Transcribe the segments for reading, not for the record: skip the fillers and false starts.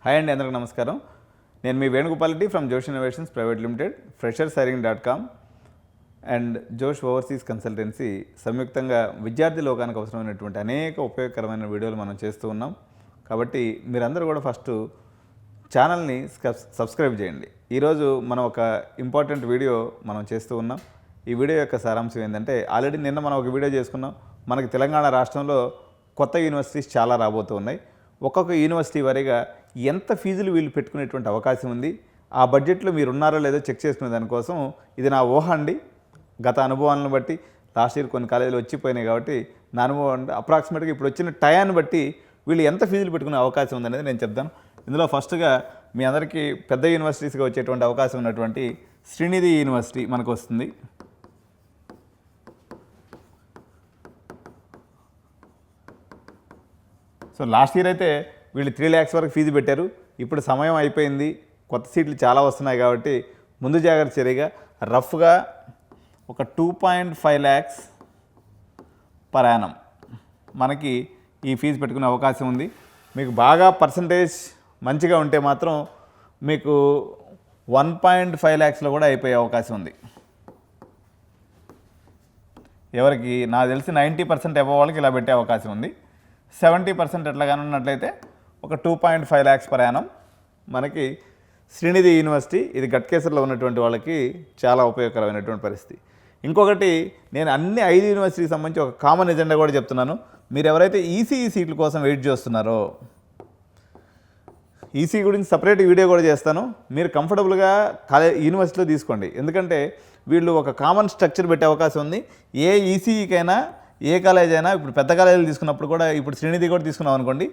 Hi అండి, అందరికీ నమస్కారం. నేను మీ వేణుగోపాల్ రెడ్డి ఫ్రమ్ జోష్ innovations private limited, freshers.com and జోష్ ఓవర్సీస్ కన్సల్టెన్సీ సంయుక్తంగా విద్యార్థి లోకానికి అవసరమైనటువంటి అనేక ఉపయోగకరమైన వీడియోలు మనం చేస్తూ ఉన్నాం. కాబట్టి మీరందరూ కూడా ఫస్ట్ ఛానల్ని సబ్స్క్రైబ్ చేయండి. ఈరోజు మనం ఒక ఇంపార్టెంట్ వీడియో మనం చేస్తూ ఉన్నాం. ఈ వీడియో యొక్క సారాంశం ఏంటంటే, ఆల్రెడీ నిన్న మనం ఒక వీడియో చేసుకున్నాం. మనకి తెలంగాణ రాష్ట్రంలో కొత్త యూనివర్సిటీస్ చాలా రాబోతూ ఉన్నాయి. ఒక్కొక్క యూనివర్సిటీ వారీగా ఎంత ఫీజులు వీళ్ళు పెట్టుకునేటువంటి అవకాశం ఉంది, ఆ బడ్జెట్లో మీరు ఉన్నారో లేదో చెక్ చేసుకునే దానికోసం ఇది నా ఊహ అండి. గత అనుభవాలను బట్టి లాస్ట్ ఇయర్ కొన్ని కాలేజీలు వచ్చిపోయినాయి కాబట్టి నా అనుభవం అంటే అప్రాక్సిమేట్గా ఇప్పుడు వచ్చిన టయాన్ని బట్టి వీళ్ళు ఎంత ఫీజులు పెట్టుకునే అవకాశం ఉందనేది నేను చెప్తాను. ఇందులో ఫస్ట్గా మీ అందరికీ పెద్ద యూనివర్సిటీస్గా వచ్చేటువంటి అవకాశం ఉన్నటువంటి శ్రీనిధి యూనివర్సిటీ మనకు వస్తుంది. సో లాస్ట్ ఇయర్ అయితే వీళ్ళు 3 lakhs వరకు ఫీజు పెట్టారు. ఇప్పుడు సమయం అయిపోయింది, కొత్త సీట్లు చాలా వస్తున్నాయి కాబట్టి ముందు జాగ్రత్త చర్యగా రఫ్గా ఒక 2.5 lakhs పర్ యానం మనకి ఈ ఫీజు పెట్టుకునే అవకాశం ఉంది. మీకు బాగా పర్సంటేజ్ మంచిగా ఉంటే మాత్రం మీకు 1.5 lakhsలో కూడా అయిపోయే అవకాశం ఉంది. ఎవరికి నాకు తెలిసి 90% అబవ్ వాళ్ళకి ఇలా పెట్టే అవకాశం ఉంది. 70% ఎట్లా కానున్నట్లయితే ఒక 2.5 lakhs పర్ యానం మనకి శ్రీనిధి యూనివర్సిటీ, ఇది గట్కేసర్లో ఉన్నటువంటి వాళ్ళకి చాలా ఉపయోగకరమైనటువంటి పరిస్థితి. ఇంకొకటి, నేను అన్ని 5 యూనివర్సిటీకి సంబంధించి ఒక కామన్ ఎజెండా కూడా చెప్తున్నాను. మీరు ఎవరైతే ఈసీఈ సీట్ల కోసం వెయిట్ చేస్తున్నారో, ఈసీ గురించి సపరేట్ వీడియో కూడా చేస్తాను. మీరు కంఫర్టబుల్గా యూనివర్సిటీలో తీసుకోండి. ఎందుకంటే వీళ్ళు ఒక కామన్ స్ట్రక్చర్ పెట్టే అవకాశం ఉంది. ఏ ఈసీఈకైనా ఏ కాలేజ్ అయినా, ఇప్పుడు పెద్ద కాలేజీలు తీసుకున్నప్పుడు కూడా, ఇప్పుడు శ్రీనిధి కూడా తీసుకున్నాం అనుకోండి,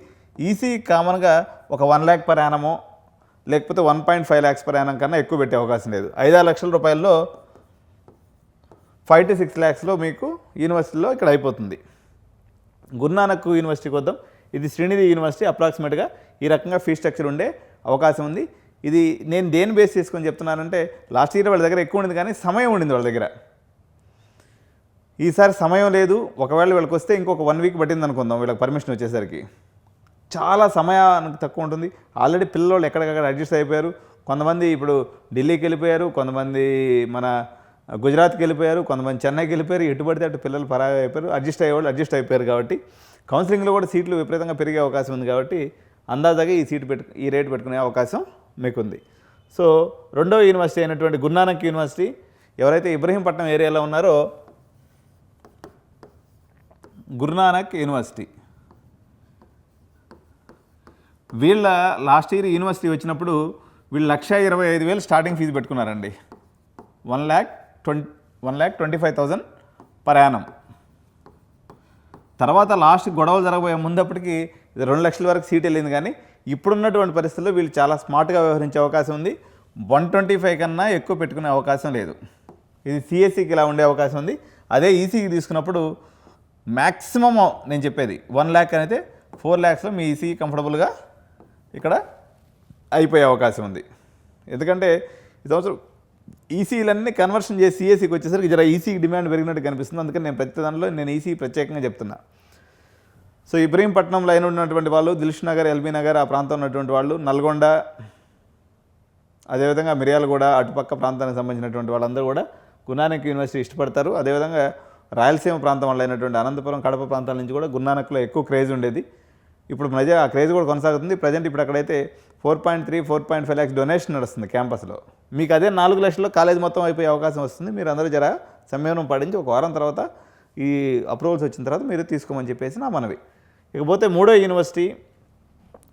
ఈసీ కామన్గా ఒక 1 lakh పర్ యానమో లేకపోతే 1.5 lakhs పర్ యానం కన్నా ఎక్కువ పెట్టే అవకాశం లేదు. 5-6 లక్షల రూపాయల్లో 5 to 6 lakhsలో మీకు యూనివర్సిటీలో ఇక్కడ అయిపోతుంది. గురునానక్ యూనివర్సిటీకి వద్దాం. ఇది శ్రీనిధి యూనివర్సిటీ. అప్రాక్సిమేట్గా ఈ రకంగా ఫీ స్ట్రక్చర్ ఉండే అవకాశం ఉంది. ఇది నేను దేని బేస్ చేసుకొని చెప్తున్నానంటే, లాస్ట్ ఇయర్ వాళ్ళ దగ్గర ఎక్కువ ఉండింది కానీ సమయం ఉండింది వాళ్ళ దగ్గర. ఈసారి సమయం లేదు. ఒకవేళ వీళ్ళకి వస్తే ఇంకొక 1 week పట్టింది అనుకుందాం వీళ్ళకి పర్మిషన్ వచ్చేసరికి. చాలా సమయానికి తక్కువ ఉంటుంది. ఆల్రెడీ పిల్లలు ఎక్కడికక్కడ అడ్జస్ట్ అయిపోయారు. కొంతమంది ఇప్పుడు ఢిల్లీకి వెళ్ళిపోయారు, కొంతమంది మన గుజరాత్కి వెళ్ళిపోయారు, కొంతమంది చెన్నైకి వెళ్ళిపోయారు. ఎటు పడితే అటు పిల్లలు పరాగా అయిపోయారు. అడ్జస్ట్ అయ్యేవాళ్ళు అడ్జస్ట్ అయిపోయారు. కాబట్టి కౌన్సిలింగ్లో కూడా సీట్లు విపరీతంగా పెరిగే అవకాశం ఉంది. కాబట్టి అందాజగా ఈ రేటు పెట్టుకునే అవకాశం మీకుంది. సో రెండవ యూనివర్సిటీ అయినటువంటి గురునానక్ యూనివర్సిటీ, ఎవరైతే ఇబ్రహీంపట్నం ఏరియాలో ఉన్నారో, గురునానక్ యూనివర్సిటీ వీళ్ళ లాస్ట్ ఇయర్ యూనివర్సిటీ వచ్చినప్పుడు వీళ్ళు 1,25,000 స్టార్టింగ్ ఫీజు పెట్టుకున్నారండి. 1,25,000 per annum. తర్వాత లాస్ట్ గొడవలు జరగబోయే ముందప్పటికి 2 లక్షల వరకు సీట్ వెళ్ళింది. కానీ ఇప్పుడున్నటువంటి పరిస్థితుల్లో వీళ్ళు చాలా స్మార్ట్గా వ్యవహరించే అవకాశం ఉంది. 125 కన్నా ఎక్కువ పెట్టుకునే అవకాశం లేదు. ఇది సిఎస్సికి ఇలా ఉండే అవకాశం ఉంది. అదే ఈసీకి తీసుకున్నప్పుడు మ్యాక్సిమం నేను చెప్పేది 1 lakh అయితే 4 lakhsలో మీ ఈసీ కంఫర్టబుల్గా ఇక్కడ అయిపోయే అవకాశం ఉంది. ఎందుకంటే ఈ సంవత్సరం ఈసీలన్నీ కన్వర్షన్ చేసి సిఎస్సికి వచ్చేసరికి జర ఈసీకి డిమాండ్ పెరిగినట్టు కనిపిస్తుంది. అందుకని నేను ప్రతి దానిలో నేను ఈసీ ప్రత్యేకంగా చెప్తున్నా. సో ఇబ్రహీంపట్నం లైన్ ఉన్నటువంటి వాళ్ళు, దిల్షుక్ నగర్, ఎల్బీ నగర్ ఆ ప్రాంతం ఉన్నటువంటి వాళ్ళు, నల్గొండ, అదేవిధంగా మిర్యాలగూడ అటుపక్క ప్రాంతానికి సంబంధించినటువంటి వాళ్ళందరూ కూడా గురునానక్ యూనివర్సిటీ ఇష్టపడతారు. అదేవిధంగా రాయలసీమ ప్రాంతం వల్ల అయినటువంటి అనంతపురం, కడప ప్రాంతాల నుంచి కూడా గురునానక్లో ఎక్కువ క్రేజ్ ఉండేది. ఇప్పుడు మధ్య ఆ క్రేజ్ కూడా కొనసాగుతుంది. ప్రజెంట్ ఇప్పుడు అక్కడైతే 4.3-4.5 lakhs డొనేషన్ నడుస్తుంది క్యాంపస్లో. మీకు అదే 4 లక్షల్లో కాలేజ్ మొత్తం అయిపోయే అవకాశం వస్తుంది. మీరు అందరూ జర సంయమనం పాటించి ఒక వారం తర్వాత ఈ అప్రూవల్స్ వచ్చిన తర్వాత మీరు తీసుకోమని చెప్పేసి నా మనవి. ఇకపోతే మూడో యూనివర్సిటీ,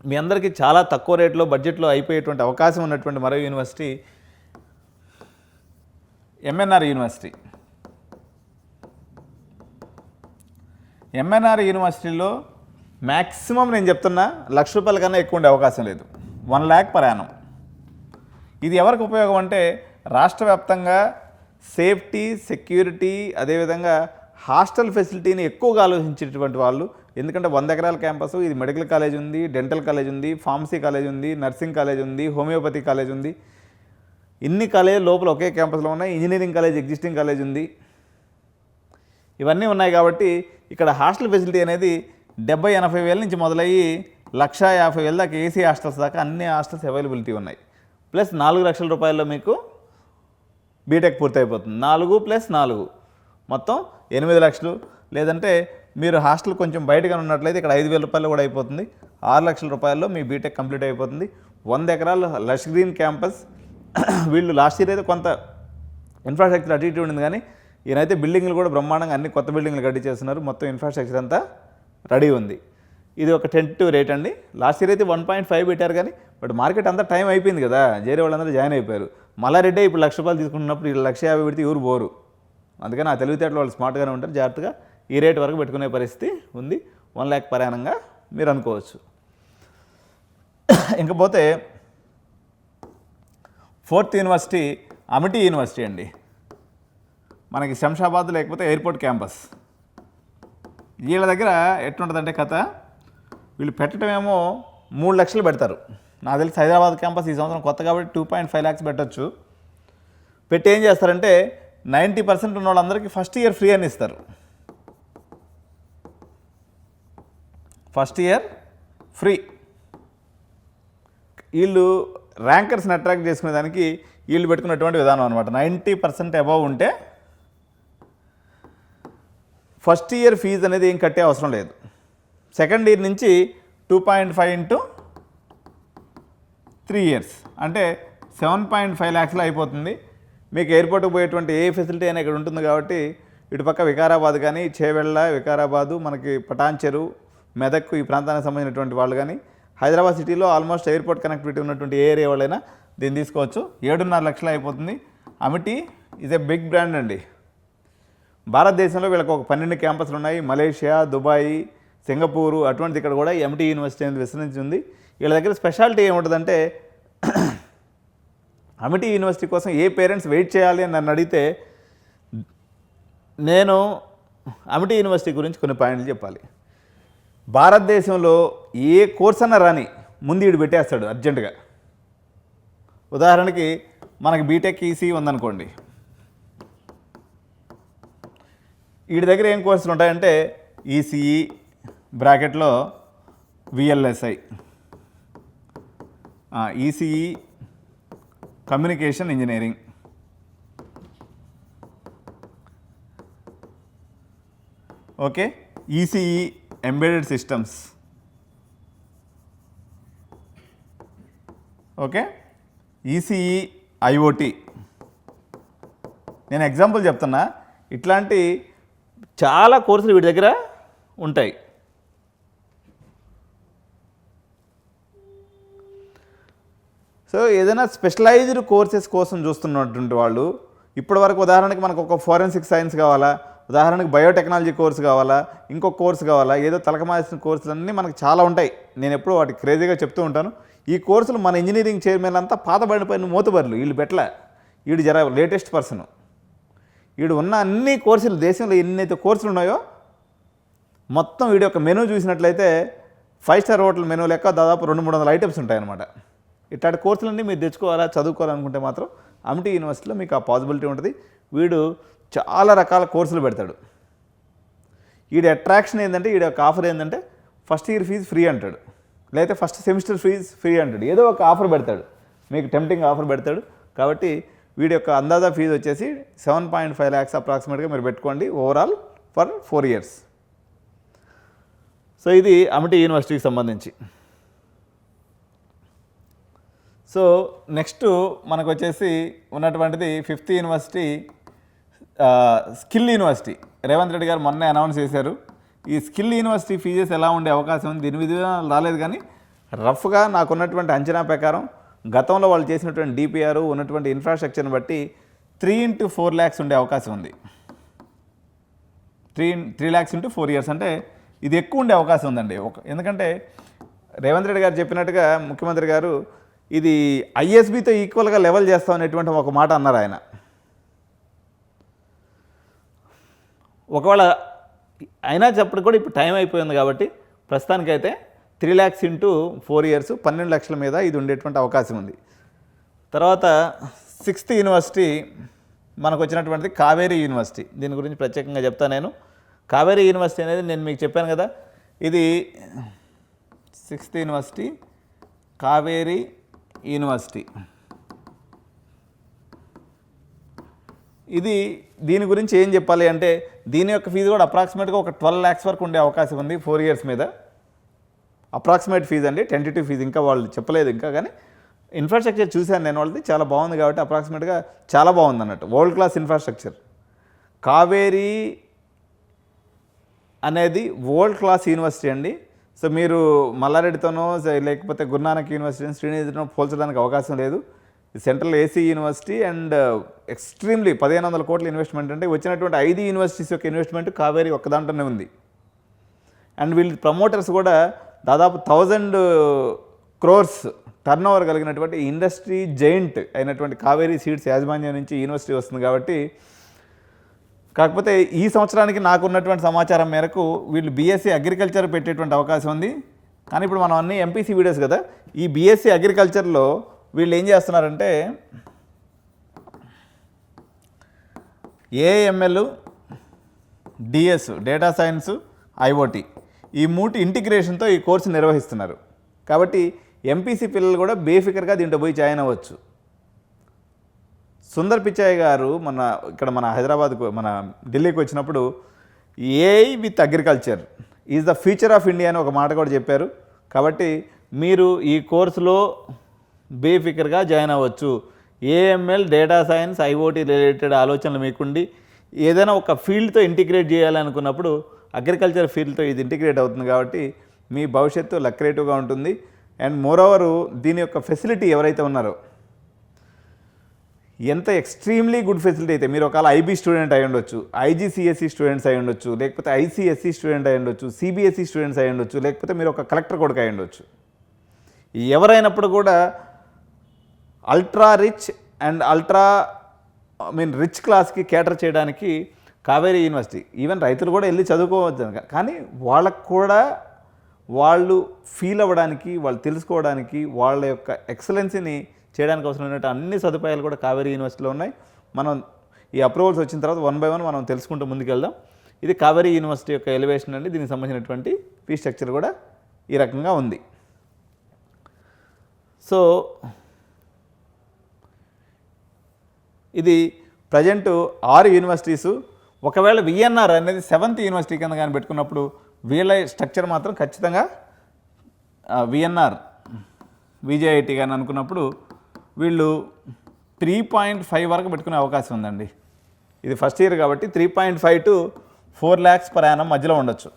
మీ అందరికీ చాలా తక్కువ రేట్లో బడ్జెట్లో అయిపోయేటువంటి అవకాశం ఉన్నటువంటి మరో యూనివర్సిటీ ఎంఎన్ఆర్ యూనివర్సిటీ. ఎంఎన్ఆర్ యూనివర్సిటీలో మ్యాక్సిమం నేను చెప్తున్నా ₹1,00,000 కన్నా ఎక్కువ ఉండే అవకాశం లేదు. 1 lakh పర్ యానం. ఇది ఎవరికి ఉపయోగం అంటే, రాష్ట్ర వ్యాప్తంగా సేఫ్టీ, సెక్యూరిటీ, అదేవిధంగా హాస్టల్ ఫెసిలిటీని ఎక్కువగా ఆలోచించేటువంటి వాళ్ళు. ఎందుకంటే 100 ఎకరాల క్యాంపస్, ఇది మెడికల్ కాలేజ్ ఉంది, డెంటల్ కాలేజ్ ఉంది, ఫార్మసీ కాలేజ్ ఉంది, నర్సింగ్ కాలేజ్ ఉంది, హోమియోపతి కాలేజ్ ఉంది. ఇన్ని కాలేజ్ లోపల ఒకే క్యాంపస్లో ఉన్నాయి. ఇంజనీరింగ్ కాలేజ్, ఎగ్జిస్టింగ్ కాలేజ్ ఉంది. ఇవన్నీ ఉన్నాయి కాబట్టి ఇక్కడ హాస్టల్ ఫెసిలిటీ అనేది 70-80 వేల నుంచి మొదలయ్యి 1,50,000 దాకా ఏసీ హాస్టల్స్ దాకా అన్ని హాస్టల్స్ అవైలబిలిటీ ఉన్నాయి. ప్లస్ 4 లక్షల రూపాయల్లో మీకు బీటెక్ పూర్తి అయిపోతుంది. 4 + 4 మొత్తం 8 లక్షలు. లేదంటే మీరు హాస్టల్ కొంచెం బయటగా ఉన్నట్లయితే ఇక్కడ 5,000 రూపాయలు కూడా అయిపోతుంది. 6 లక్షల రూపాయల్లో మీ బీటెక్ కంప్లీట్ అయిపోతుంది. 100 ఎకరాలు లష్ గ్రీన్ క్యాంపస్. వీళ్ళు లాస్ట్ ఇయర్ అయితే కొంత ఇన్ఫ్రాస్ట్రక్చర్ అటు ఇటు ఉండింది, కానీ ఈయనైతే బిల్డింగ్లు కూడా బ్రహ్మాండంగా అన్ని కొత్త బిల్డింగ్లు కట్టి చేస్తున్నారు. మొత్తం ఇన్ఫ్రాస్ట్రక్చర్ అంతా రెడీ ఉంది. ఇది ఒక టెంటివ్ రేట్ అండి. లాస్ట్ ఇయర్ అయితే 1.5 పెట్టారు, కానీ బట్ మార్కెట్ అంతా టైం అయిపోయింది కదా, జేరే వాళ్ళందరూ జాయిన్ అయిపోయారు. మల్లారెడ్డి ఇప్పుడు 1,00,000 రూపాయలు తీసుకుంటున్నప్పుడు 1,50,000 పెడితే ఎవరు పోరు. అందుకని ఆ తెలివితేటలు వాళ్ళు స్మార్ట్గానే ఉంటారు. జాగ్రత్తగా ఈ రేట్ వరకు పెట్టుకునే పరిస్థితి ఉంది. 1 lakh ప్రయాణంగా మీరు అనుకోవచ్చు. ఇంకపోతే 4th యూనివర్సిటీ అమిటీ యూనివర్సిటీ అండి. మనకి శంషాబాద్ లేకపోతే ఎయిర్పోర్ట్ క్యాంపస్. వీళ్ళ దగ్గర ఎట్లుంటుందంటే కథ, వీళ్ళు పెట్టడమేమో 3 లక్షలు పెడతారు. నాకు తెలిసి హైదరాబాద్ క్యాంపస్ ఈ సంవత్సరం కొత్త కాబట్టి 2.5 lakhs పెట్టచ్చు. పెట్టి ఏం చేస్తారంటే 90% ఉన్న వాళ్ళందరికీ ఫస్ట్ ఇయర్ ఫ్రీ అని ఇస్తారు. First year free. వీళ్ళు ర్యాంకర్స్ని అట్రాక్ట్ చేసుకునే దానికి వీళ్ళు పెట్టుకున్నటువంటి విధానం అనమాట. 90% అబవ్ ఉంటే ఫస్ట్ ఇయర్ ఫీజు అనేది ఏం కట్టే అవసరం లేదు. సెకండ్ ఇయర్ నుంచి 2.5 into 3 years అంటే 7.5 lakhsలో అయిపోతుంది. మీకు ఎయిర్పోర్ట్కి పోయేటువంటి ఏ ఫెసిలిటీ అయినా ఇక్కడ ఉంటుంది కాబట్టి ఇటుపక్క వికారాబాద్ కానీ, చేవెళ్ళ, వికారాబాదు, మనకి పటాన్చెరు, మెదక్ ఈ ప్రాంతానికి సంబంధించినటువంటి వాళ్ళు కానీ, హైదరాబాద్ సిటీలో ఆల్మోస్ట్ ఎయిర్పోర్ట్ కనెక్టివిటీ ఉన్నటువంటి ఏ ఏరియా వాళ్ళైనా దీన్ని తీసుకోవచ్చు. 7.5 లక్షలు అయిపోతుంది. Amity is a big brand అండి. భారతదేశంలో వీళ్ళకి ఒక 12 క్యాంపస్లు ఉన్నాయి. మలేషియా, దుబాయ్, సింగపూరు, అటువంటిది ఇక్కడ కూడా అమిటీ యూనివర్సిటీ అనేది విస్తరించి ఉంది. వీళ్ళ దగ్గర స్పెషాలిటీ ఏముంటుందంటే, అమిటీ యూనివర్సిటీ కోసం ఏ పేరెంట్స్ వెయిట్ చేయాలి అని నన్ను అడిగితే నేను అమిటీ యూనివర్సిటీ గురించి కొన్ని పాయింట్లు చెప్పాలి. భారతదేశంలో ఏ కోర్స్ అన్నా రాని ముందు వీడు పెట్టేస్తాడు అర్జెంటుగా. ఉదాహరణకి మనకి బీటెక్ ఈసీ ఉందనుకోండి, వీడి దగ్గర ఏం కోర్సులు ఉంటాయంటే ఈసీఈ బ్రాకెట్లో VLSI, ECE communication engineering, okay, ECE embedded systems, okay, ECE IoT. నేను ఎగ్జాంపుల్ చెప్తున్నా, ఇట్లాంటి చాలా కోర్సులు వీటి దగ్గర ఉంటాయి. సో ఏదైనా స్పెషలైజ్డ్ కోర్సెస్ కోసం చూస్తున్నటువంటి వాళ్ళు ఇప్పటివరకు ఉదాహరణకి మనకు ఒక ఫోరెన్సిక్ సైన్స్ కావాలా, ఉదాహరణకి బయోటెక్నాలజీ కోర్సు కావాలా, ఇంకొక కోర్సు కావాలా, ఏదో తలకమాల్సిన కోర్సులన్నీ మనకు చాలా ఉంటాయి. నేను ఎప్పుడూ వాటికి క్రేజీగా చెప్తూ ఉంటాను. ఈ కోర్సులు మన ఇంజనీరింగ్ చైర్మన్ అంతా పాతబడిపోయిన మూతబరులు. వీళ్ళు పెట్టలే, వీడు జర లేటెస్ట్ పర్సన్. వీడు ఉన్న అన్ని కోర్సులు, దేశంలో ఎన్నైతే కోర్సులు ఉన్నాయో మొత్తం వీడి యొక్క మెనూ చూసినట్లయితే 5 star హోటల్ మెనూ లెక్క దాదాపు 200-300 ఐటమ్స్ ఉంటాయన్నమాట. ఇట్లాంటి కోర్సులన్నీ మీరు తెచ్చుకోవాలా, చదువుకోవాలనుకుంటే మాత్రం అమిటీ యూనివర్సిటీలో మీకు ఆ పాసిబిలిటీ ఉంటుంది. వీడు చాలా రకాల కోర్సులు పెడతాడు. వీడి అట్రాక్షన్ ఏంటంటే, వీడి యొక్క ఆఫర్ ఏంటంటే ఫస్ట్ ఇయర్ ఫీజు ఫ్రీ అంటాడు, లేకపోతే ఫస్ట్ సెమిస్టర్ ఫీజు ఫ్రీ అంటాడు. ఏదో ఒక ఆఫర్ పెడతాడు, మీకు టెంప్టింగ్ ఆఫర్ పెడతాడు. కాబట్టి వీడి యొక్క అందాజా ఫీజు వచ్చేసి 7.5 lakhs అప్రాక్సిమేట్గా మీరు పెట్టుకోండి ఓవరాల్ ఫర్ 4 years. సో ఇది అమిటీ యూనివర్సిటీకి సంబంధించి. సో నెక్స్ట్ మనకు వచ్చేసి ఉన్నటువంటిది 5th university skill university. Revanth Reddy గారు మొన్నే అనౌన్స్ చేశారు. ఈ స్కిల్ యూనివర్సిటీ ఫీజెస్ ఎలా ఉండే అవకాశం ఉంది, దీని విధానాలు రాలేదు, కానీ రఫ్గా నాకున్నటువంటి అంచనా ప్రకారం గతంలో వాళ్ళు చేసినటువంటి డిపిఆర్ ఉన్నటువంటి ఇన్ఫ్రాస్ట్రక్చర్ని బట్టి 3 into 4 lakhs ఉండే అవకాశం ఉంది. 3 lakhs into 4 years అంటే ఇది ఎక్కువ ఉండే అవకాశం ఉందండి. ఎందుకంటే రేవంత్ రెడ్డి గారు చెప్పినట్టుగా ముఖ్యమంత్రి గారు ఇది ఐఎస్బితో ఈక్వల్గా లెవెల్ చేస్తామనేటువంటి ఒక మాట అన్నారు ఆయన. ఒకవేళ అయినా చెప్పడం కూడా ఇప్పుడు టైం అయిపోయింది కాబట్టి ప్రస్తుతానికైతే 3 lakhs into 4 years 12 లక్షల మీద ఇది ఉండేటువంటి అవకాశం ఉంది. తర్వాత 6th యూనివర్సిటీ మనకు వచ్చినటువంటిది కావేరీ యూనివర్సిటీ. దీని గురించి ప్రత్యేకంగా చెప్తాను నేను. కావేరీ యూనివర్సిటీ అనేది నేను మీకు చెప్పాను కదా, ఇది 6th యూనివర్సిటీ కావేరీ యూనివర్సిటీ. దీని గురించి ఏం చెప్పాలి అంటే దీని యొక్క ఫీజు కూడా అప్రాక్సిమేట్గా ఒక 12 lakhs వరకు ఉండే అవకాశం ఉంది 4 years మీద. అప్రాక్సిమేట్ ఫీజు అండి, టెంటేటివ్ ఫీజు ఇంకా వాళ్ళు చెప్పలేదు ఇంకా, కానీ ఇన్ఫ్రాస్ట్రక్చర్ చూశాను నేను వాళ్ళది, చాలా బాగుంది కాబట్టి అప్రాక్సిమేట్గా చాలా బాగుంది అన్నట్టు. World class infrastructure. కావేరీ అనేది వరల్డ్ క్లాస్ యూనివర్సిటీ అండి. సో మీరు మల్లారెడ్డితోనో లేకపోతే గురునానక్ యూనివర్సిటీ శ్రీనిధితో పోల్చడానికి అవకాశం లేదు. Central AC university and extremely 1500 కోట్ల ఇన్వెస్ట్మెంట్ అంటే వచ్చినటువంటి 5 యూనివర్సిటీస్ యొక్క ఇన్వెస్ట్మెంట్ కావేరీ ఒక్క దాంట్లోనే ఉంది. అండ్ వీళ్ళ ప్రమోటర్స్ కూడా దాదాపు 1000 crores టర్న్ ఓవర్ కలిగినటువంటి ఇండస్ట్రీ జైంట్ అయినటువంటి కావేరీ సీడ్స్ యాజమాన్యం నుంచి యూనివర్సిటీ వస్తుంది కాబట్టి. కాకపోతే ఈ సంవత్సరానికి నాకు ఉన్నటువంటి సమాచారం మేరకు వీళ్ళు బీఎస్సీ అగ్రికల్చర్ పెట్టేటువంటి అవకాశం ఉంది. కానీ ఇప్పుడు మనం అన్ని ఎంపీసీ వీడియోస్ కదా, ఈ బీఎస్సీ అగ్రికల్చర్లో వీళ్ళు ఏం చేస్తున్నారంటే AML, DS data science, IoT ఈ 3 ఇంటిగ్రేషన్తో ఈ కోర్సు నిర్వహిస్తున్నారు. కాబట్టి ఎంపీసీ పిల్లలు కూడా బేఫికర్గా దీంట్లో పోయి జాయిన్ అవ్వచ్చు. సుందర్ పిచాయ్ గారు మన హైదరాబాద్కు మన ఢిల్లీకి వచ్చినప్పుడు AI with agriculture is the future of India అని ఒక మాట కూడా చెప్పారు. కాబట్టి మీరు ఈ కోర్సులో బేఫికర్గా జాయిన్ అవ్వచ్చు. AML, data science, IoT related ఆలోచనలు మీకుండి ఏదైనా ఒక ఫీల్డ్తో ఇంటిగ్రేట్ చేయాలనుకున్నప్పుడు అగ్రికల్చర్ ఫీల్డ్తో ఇది ఇంటిగ్రేట్ అవుతుంది కాబట్టి మీ భవిష్యత్తు లక్రేటివ్గా ఉంటుంది. అండ్ మోరోవరు దీని యొక్క ఫెసిలిటీ ఎవరైతే ఉన్నారో ఎంత ఎక్స్ట్రీమ్లీ గుడ్ ఫెసిలిటీ అయితే, మీరు ఒకవేళ ఐబీ స్టూడెంట్ అయి ఉండొచ్చు, ఐజీసీఎస్సీ స్టూడెంట్స్ అయి ఉండొచ్చు, లేకపోతే ఐసీఎస్సీ స్టూడెంట్ అయి ఉండొచ్చు, సిబిఎస్ఈ స్టూడెంట్స్ అయి ఉండొచ్చు, లేకపోతే మీరు ఒక కలెక్టర్ కొడుకు అయి ఉండొచ్చు, ఎవరైనప్పుడు కూడా అల్ట్రా రిచ్ అండ్ రిచ్ క్లాస్కి కేటర్ చేయడానికి కావేరీ యూనివర్సిటీ. ఈవెన్ రైతులు కూడా వెళ్ళి చదువుకోవచ్చు, కానీ వాళ్ళకు కూడా వాళ్ళు ఫీల్ అవ్వడానికి, వాళ్ళు తెలుసుకోవడానికి, వాళ్ళ యొక్క ఎక్సలెన్సీని చేయడానికి అవసరమైనటువంటి అన్ని సదుపాయాలు కూడా కావేరీ యూనివర్సిటీలో ఉన్నాయి. మనం ఈ అప్రూవల్స్ వచ్చిన తర్వాత 1 by 1 మనం తెలుసుకుంటూ ముందుకెళ్దాం. ఇది కావేరీ యూనివర్సిటీ యొక్క ఎలివేషన్ అండి. దీనికి సంబంధించినటువంటి ఫీ స్ట్రక్చర్ కూడా ఈ రకంగా ఉంది. సో ఇది ప్రజెంటు 6 యూనివర్సిటీసు. ఒకవేళ విఎన్ఆర్ అనేది 7th యూనివర్సిటీ కింద కానీ పెట్టుకున్నప్పుడు వీళ్ళ స్ట్రక్చర్ మాత్రం ఖచ్చితంగా విఎన్ఆర్ విజేఐటీ కానీ అనుకున్నప్పుడు వీళ్ళు 3.5 వరకు పెట్టుకునే అవకాశం ఉందండి. ఇది ఫస్ట్ ఇయర్ కాబట్టి 3.5 to 4 lakhs per annum మధ్యలో ఉండొచ్చు,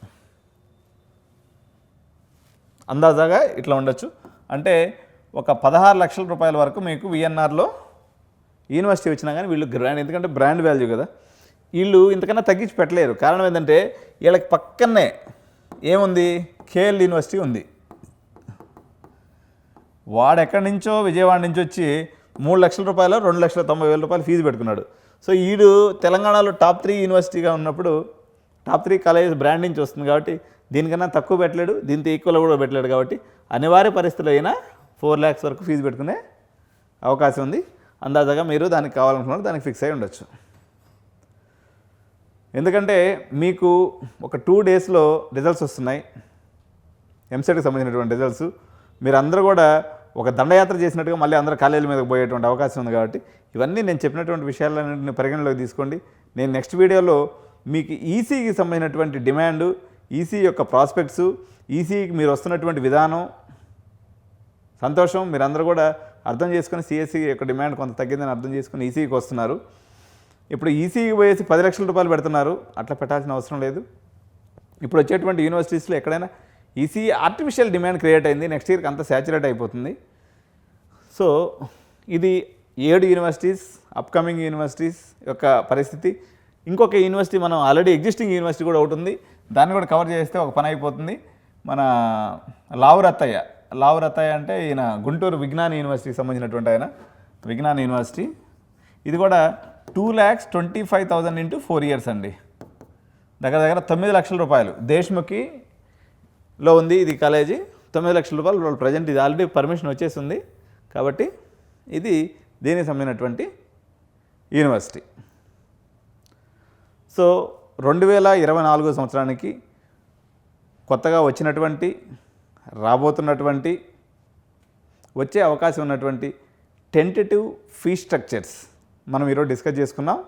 అందాజాగా ఇట్లా ఉండొచ్చు. అంటే ఒక 16 లక్షల రూపాయల వరకు మీకు విఎన్ఆర్లో యూనివర్సిటీ వచ్చినా కానీ వీళ్ళు గ్రాండ్, ఎందుకంటే బ్రాండ్ వాల్యూ కదా, వీళ్ళు ఇంతకన్నా తగ్గించి పెట్టలేరు. కారణం ఏంటంటే వీళ్ళకి పక్కనే ఏముంది, కేఎల్ యూనివర్సిటీ ఉంది. వాడు ఎక్కడి నుంచో విజయవాడ నుంచి వచ్చి 3 లక్షల రూపాయలు 2,90,000 రూపాయలు ఫీజు పెట్టుకున్నాడు. సో వీడు తెలంగాణలో టాప్ 3 యూనివర్సిటీగా ఉన్నప్పుడు టాప్ 3 కాలేజెస్ బ్రాండ్ నుంచి వస్తుంది కాబట్టి దీనికన్నా తక్కువ పెట్టలేడు, దీంతో ఈక్వల్ కూడా పెట్టలేడు. కాబట్టి అనివార్య పరిస్థితుల్లో అయినా 4 lakhs వరకు ఫీజు పెట్టుకునే అవకాశం ఉంది. అందాజగా మీరు దానికి కావాలనుకున్నారు దానికి ఫిక్స్ అయి ఉండొచ్చు. ఎందుకంటే మీకు ఒక 2 daysలో రిజల్ట్స్ వస్తున్నాయి, ఎంసెట్కి సంబంధించినటువంటి రిజల్ట్స్. మీరు అందరూ కూడా ఒక దండయాత్ర చేసినట్టుగా మళ్ళీ అందరూ కాలేజీల మీదకి పోయేటువంటి అవకాశం ఉంది. కాబట్టి ఇవన్నీ నేను చెప్పినటువంటి విషయాలన్నింటినీ పరిగణలోకి తీసుకోండి. నేను నెక్స్ట్ వీడియోలో మీకు ఈసీకి సంబంధించినటువంటి డిమాండు, ఈసీ యొక్క ప్రాస్పెక్ట్స్, ఈసీకి మీరు వస్తున్నటువంటి విధానం, సంతోషం మీరందరూ కూడా అర్థం చేసుకొని సిఎస్సి యొక్క డిమాండ్ కొంత తగ్గిందని అర్థం చేసుకుని ఈసీకి వస్తున్నారు. ఇప్పుడు ఈసీకి పోయేసి 10 లక్షల రూపాయలు పెడుతున్నారు, అట్లా పెట్టాల్సిన అవసరం లేదు. ఇప్పుడు వచ్చేటువంటి యూనివర్సిటీస్లో ఎక్కడైనా ఈసీ ఆర్టిఫిషియల్ డిమాండ్ క్రియేట్ అయింది, నెక్స్ట్ ఇయర్కి అంతా శాచురేట్ అయిపోతుంది. సో ఇది 7 యూనివర్సిటీస్, అప్కమింగ్ యూనివర్సిటీస్ యొక్క పరిస్థితి. ఇంకొక యూనివర్సిటీ మనం ఆల్రెడీ ఎగ్జిస్టింగ్ యూనివర్సిటీ కూడా ఒకటి ఉంది, దాన్ని కూడా కవర్ చేస్తే ఒక పని అయిపోతుంది. మన లావు రత్తయ్య అంటే ఈయన గుంటూరు విజ్ఞాన్ యూనివర్సిటీకి సంబంధించినటువంటి ఆయన, విజ్ఞాన్ యూనివర్సిటీ. ఇది కూడా 2,25,000 into 4 years అండి, దగ్గర 9 లక్షల రూపాయలు. దేశ్ముఖిలో ఉంది ఇది కాలేజీ, 9 లక్షల రూపాయలు వాళ్ళు ప్రజెంట్. ఇది ఆల్రెడీ పర్మిషన్ వచ్చేసింది కాబట్టి ఇది దీనికి సంబంధించినటువంటి యూనివర్సిటీ. సో 2024 సంవత్సరానికి కొత్తగా వచ్చినటువంటి రాబోతున్నటువంటి వచ్చే అవకాశం ఉన్నటువంటి టెంటేటివ్ ఫీ స్ట్రక్చర్స్ మనం ఈరోజు డిస్కస్ చేసుకున్నాం.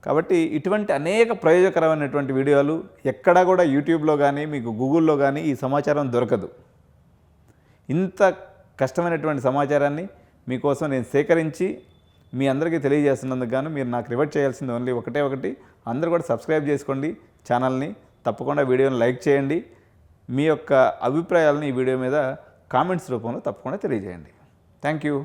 కాబట్టి ఇటువంటి అనేక ప్రయోజనకరమైనటువంటి వీడియోలు ఎక్కడా కూడా యూట్యూబ్లో కానీ మీకు గూగుల్లో కానీ ఈ సమాచారం దొరకదు. ఇంత కష్టమైనటువంటి సమాచారాన్ని మీకోసం నేను సేకరించి మీ అందరికీ తెలియజేస్తున్నందుకు గాను మీరు నాకు రివర్ట్ చేయాల్సింది ఓన్లీ ఒకటి, అందరూ కూడా సబ్స్క్రైబ్ చేసుకోండి ఛానల్ని, తప్పకుండా వీడియోని లైక్ చేయండి, మీ యొక్క అభిప్రాయాలను ఈ వీడియో మీద కామెంట్స్ రూపంలో తప్పకుండా తెలియజేయండి. Thank you.